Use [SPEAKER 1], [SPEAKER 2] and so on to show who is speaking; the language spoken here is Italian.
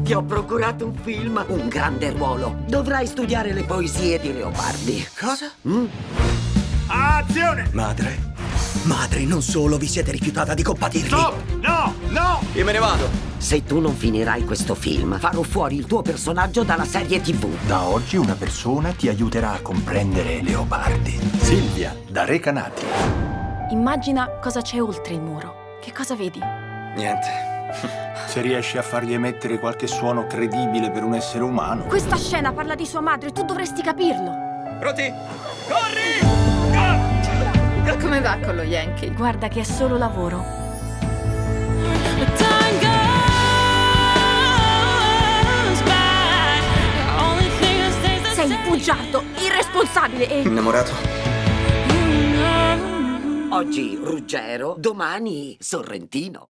[SPEAKER 1] Ti ho procurato un film, un grande ruolo. Dovrai studiare le poesie di Leopardi.
[SPEAKER 2] Cosa?
[SPEAKER 3] Azione!
[SPEAKER 2] Madre? Madre, non solo vi siete rifiutata di compatirli.
[SPEAKER 3] No! No! No!
[SPEAKER 2] Io me ne vado.
[SPEAKER 1] Se tu non finirai questo film, farò fuori il tuo personaggio dalla serie TV.
[SPEAKER 4] Da oggi una persona ti aiuterà a comprendere Leopardi. Silvia, da Recanati.
[SPEAKER 5] Immagina cosa c'è oltre il muro. Che cosa vedi?
[SPEAKER 2] Niente.
[SPEAKER 4] Se riesci a fargli emettere qualche suono credibile per un essere umano.
[SPEAKER 5] Questa scena parla di sua madre, tu dovresti capirlo.
[SPEAKER 2] Pronti?
[SPEAKER 6] Come va con lo Yankee?
[SPEAKER 5] Guarda che è solo lavoro. Sei bugiardo, irresponsabile e...
[SPEAKER 2] Innamorato?
[SPEAKER 1] Oggi Ruggero, domani Sorrentino.